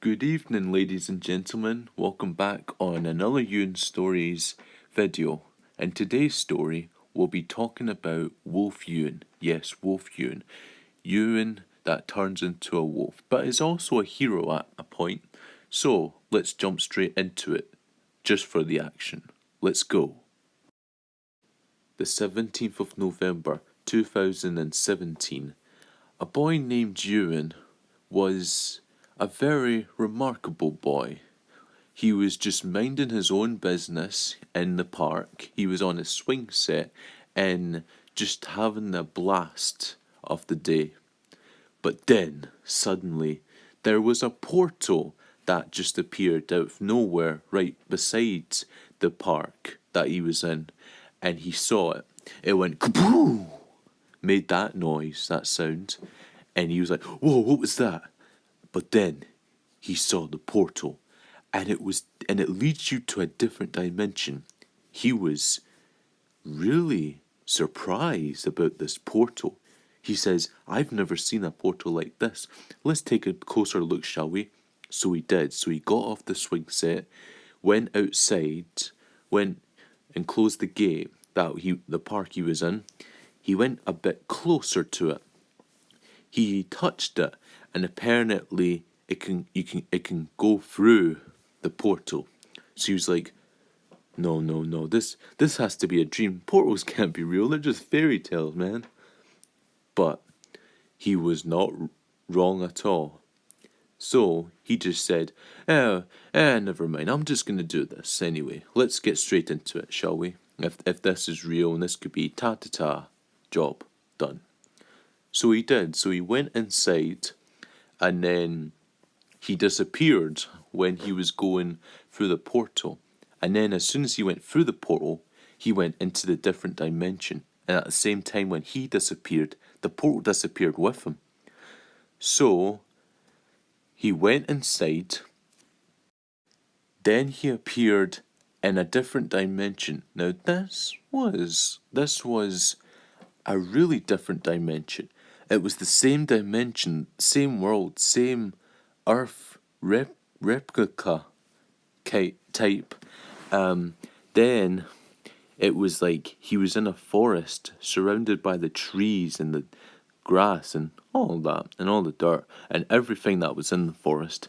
Good evening, ladies and gentlemen. Welcome back on another Ewan Stories video. And today's story, we'll be talking about Wolf Ewan. Yes, Wolf Ewan. Ewan that turns into a wolf, but is also a hero at a point. So, let's jump straight into it, just for the action. Let's go. The 17th of November, 2017. A boy named Ewan was a very remarkable boy. He was just minding his own business in the park. He was on a swing set and just having a blast of the day. But then, suddenly, there was a portal that just appeared out of nowhere right beside the park that he was in. And he saw it. It went kaboom! Made that noise, that sound. And he was like, whoa, what was that? But then he saw the portal, and it leads you to a different dimension. He was really surprised about this portal. He says, I've never seen a portal like this. Let's take a closer look, shall we? So he did. So he got off the swing set, went outside, went and closed the gate the park he was in. He went a bit closer to it. He touched it, and apparently it can go through the portal. So he was like, no, this has to be a dream. Portals can't be real, they're just fairy tales, man. But he was not wrong at all. So he just said, never mind, I'm just gonna do this anyway. Let's get straight into it, shall we? If this is real, and this could be ta-ta-ta, job done. So he did. So he went inside, and then he disappeared when he was going through the portal. And then as soon as he went through the portal, he went into the different dimension. And at the same time when he disappeared, the portal disappeared with him. So he went inside. Then he appeared in a different dimension. Now this was a really different dimension. It was the same dimension, same world, same Earth replica type. Then it was like he was in a forest surrounded by the trees and the grass and all that and all the dirt and everything that was in the forest.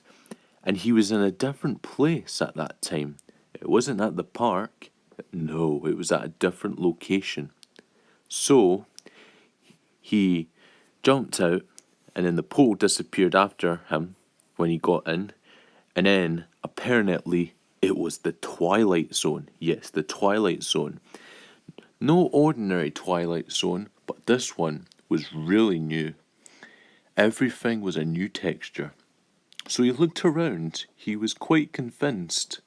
And he was in a different place at that time. It wasn't at the park. No, it was at a different location. So he jumped out, and then the pole disappeared after him when he got in. And then apparently it was the Twilight Zone. Yes, the Twilight Zone. No ordinary Twilight Zone, but this one was really new. Everything was a new texture. So he looked around. He was quite convinced.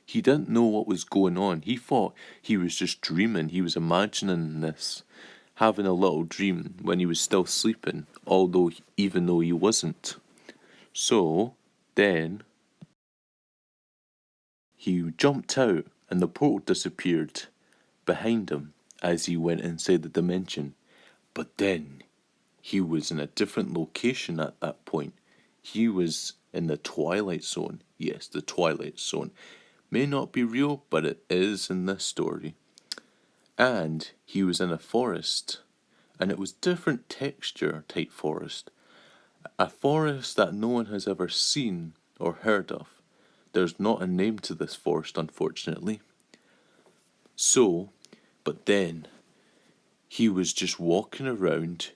He didn't know what was going on. He thought he was just dreaming. He was imagining this, having a little dream when he was still sleeping, even though he wasn't. So then he jumped out, and the portal disappeared behind him as he went inside the dimension. But then he was in a different location at that point. He was in the Twilight Zone. Yes, the Twilight Zone. May not be real, but it is in this story. And he was in a forest, and it was different texture type forest. A forest that no one has ever seen or heard of. There's not a name to this forest, unfortunately. So, but then he was just walking around,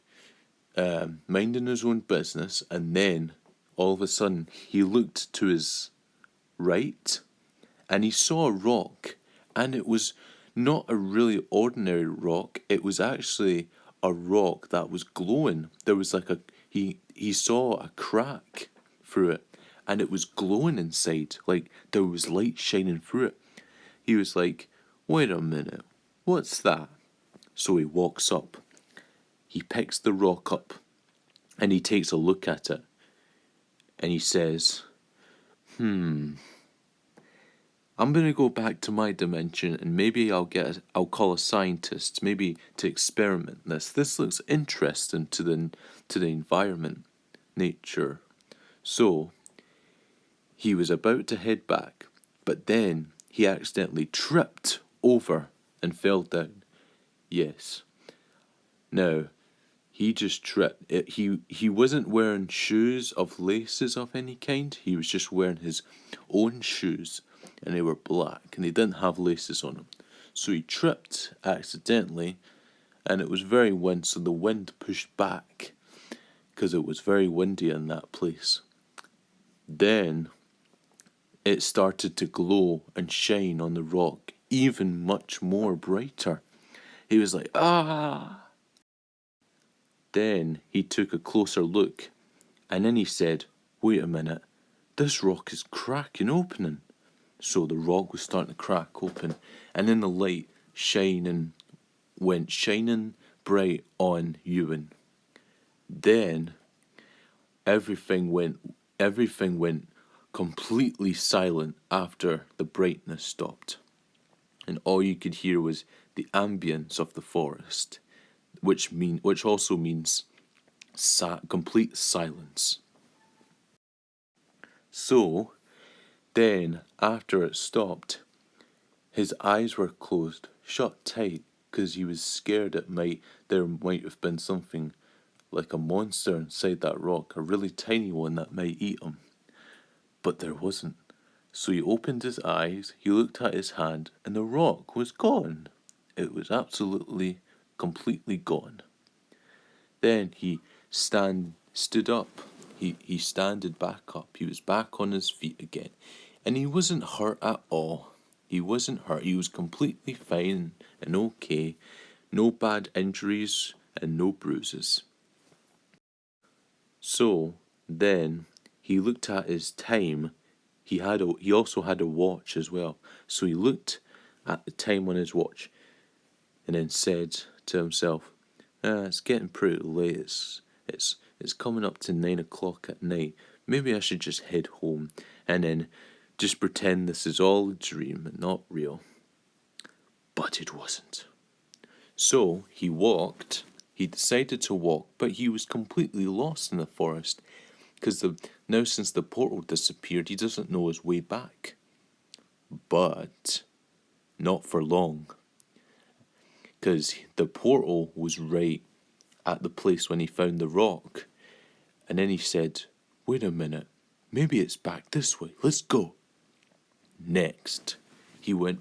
minding his own business, and then all of a sudden he looked to his right and he saw a rock, and it was not a really ordinary rock. It was actually a rock that was glowing. There was like he saw a crack through it, and it was glowing inside, like there was light shining through it. He was like, wait a minute, what's that? So he walks up, he picks the rock up, and he takes a look at it, and he says, I'm going to go back to my dimension, and maybe I'll call a scientist, maybe to experiment this. This looks interesting to the environment, nature. So He was about to head back, but then he accidentally tripped over and fell down. Yes. Now, he just tripped. He wasn't wearing shoes of laces of any kind. He was just wearing his own shoes, and they were black, and they didn't have laces on them. So he tripped accidentally, and it was very windy, so the wind pushed back, because it was very windy in that place. Then it started to glow and shine on the rock, even much more brighter. He was like, ah! Then he took a closer look, and then he said, wait a minute, this rock is cracking opening. So the rock was starting to crack open, and then the light went shining bright on Ewan. Then everything went completely silent after the brightness stopped, and all you could hear was the ambience of the forest, which also means complete silence. So then, after it stopped, his eyes were closed, shut tight, because he was scared there might have been something like a monster inside that rock, a really tiny one that might eat him. But there wasn't. So he opened his eyes, he looked at his hand, and the rock was gone. It was absolutely, completely gone. Then he stood up. He standed back up. He was back on his feet again. And he wasn't hurt at all. He wasn't hurt. He was completely fine and okay. No bad injuries and no bruises. So then he looked at his time. He also had a watch as well. So he looked at the time on his watch and then said to himself, it's getting pretty late. It's coming up to 9 o'clock at night. Maybe I should just head home and then just pretend this is all a dream and not real. But it wasn't. So he decided to walk, but he was completely lost in the forest, because now since the portal disappeared, he doesn't know his way back. But not for long, because the portal was right at the place when he found the rock. And then he said, wait a minute, maybe it's back this way, let's go. Next, he ran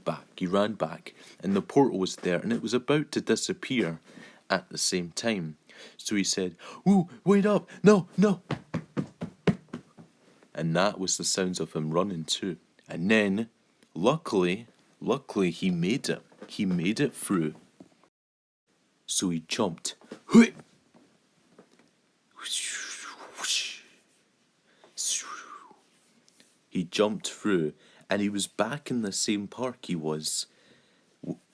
back, and the portal was there, and it was about to disappear at the same time. So he said, ooh, wait up, no. And that was the sounds of him running too. And then, luckily, he made it. He made it through. So he jumped. He jumped through, and he was back in the same park he was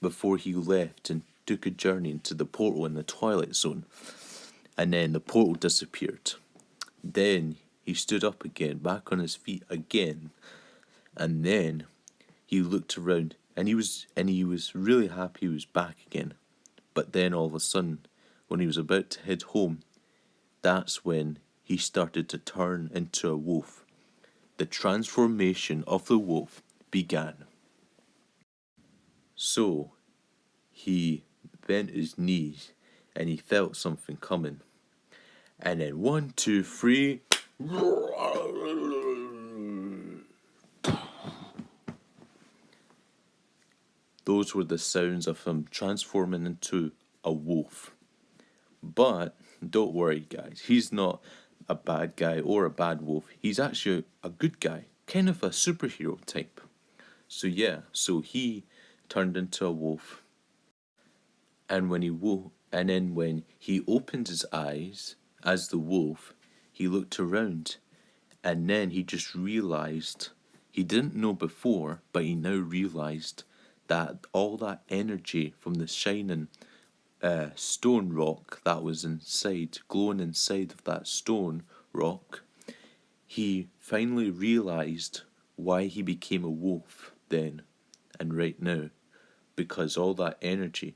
before he left and took a journey into the portal in the Twilight Zone. And then the portal disappeared. Then he stood up again, back on his feet again. And then he looked around, and he was really happy he was back again. But then all of a sudden, when he was about to head home, that's when he started to turn into a wolf. The transformation of the wolf began. So he bent his knees and he felt something coming. And then 1, 2, 3. Those were the sounds of him transforming into a wolf. But don't worry, guys. He's not a bad guy or a bad wolf. He's actually a good guy, kind of a superhero type. So he turned into a wolf. And when he opened his eyes as the wolf, he looked around, and then he just realized, he didn't know before, but he now realized that all that energy from the shining stone rock that was glowing inside of that stone rock, he finally realized why he became a wolf then and right now, because all that energy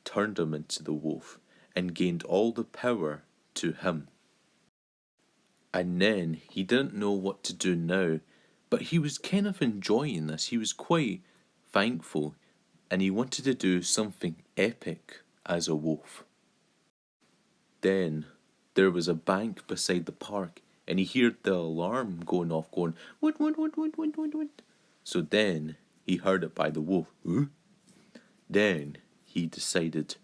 turned him into the wolf and gained all the power to him. And then he didn't know what to do now, But he was kind of enjoying this. He was quite thankful, and he wanted to do something epic as a wolf. Then there was a bank beside the park, and he heard the alarm going off, going, "What, what, what, what, what, what, what?" So then he heard it by the wolf. Huh? Then he decided,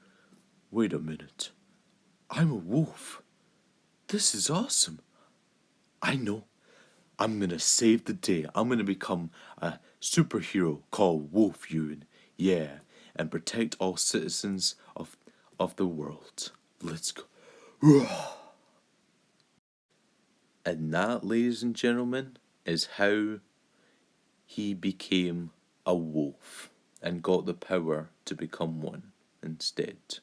wait a minute, I'm a wolf. This is awesome. I know. I'm gonna save the day. I'm gonna become a superhero called Wolf Ewan. Yeah, and protect all citizens of the world. Let's go. And that, ladies and gentlemen, is how he became a wolf and got the power to become one instead.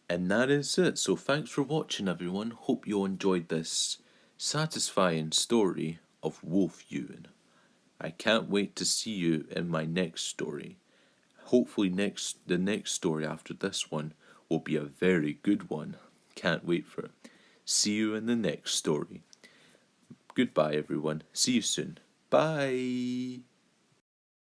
And that is it. So thanks for watching, everyone. Hope you enjoyed this satisfying story of Wolf Ewan. I can't wait to see you in my next story. Hopefully the next story after this one will be a very good one. Can't wait for it. See you in the next story. Goodbye, everyone. See you soon. Bye.